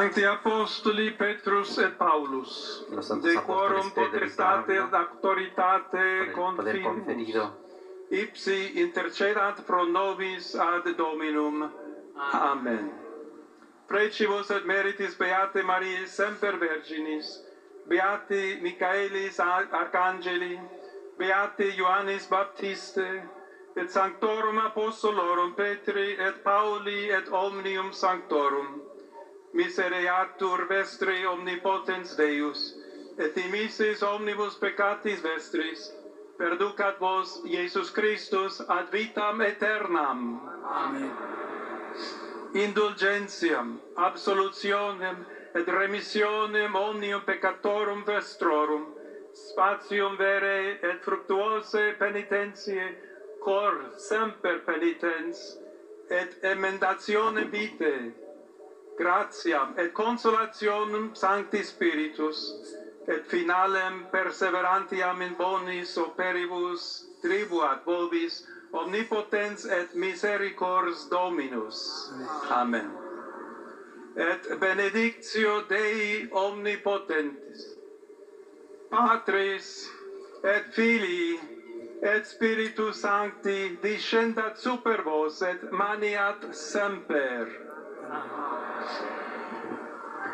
Sancti Apostoli Petrus et Paulus, Los santos de apóstoles quorum Pedro y potestate et Pablo, auctoritate por el poder confimus, conferido, ipsi intercedat pro nobis ad Dominum. Amen. Precibus et meritis Beate Mariae semper Virginis, Beati Michaelis Arcangeli, Beati Ioannis Baptiste, et Sanctorum Apostolorum Petri et Pauli et omnium Sanctorum, misereatur vestri omnipotens Deus, et dimissis omnibus peccatis vestris, perducat vos Iesus Christus ad vitam aeternam. Amen. Indulgentiam, absolutionem et remissionem omnium peccatorum vestrorum, spatium vere et fructuose penitentiae, cor semper penitens, et emendationem vitae, gratiam et consolationem Sancti Spiritus, et finalem perseverantiam in bonis operibus tribuat vobis omnipotens et misericors Dominus. Amen. Et benedictio Dei omnipotentis, Patris et Filii et Spiritus Sancti descendat super vos et maniat semper. Amen.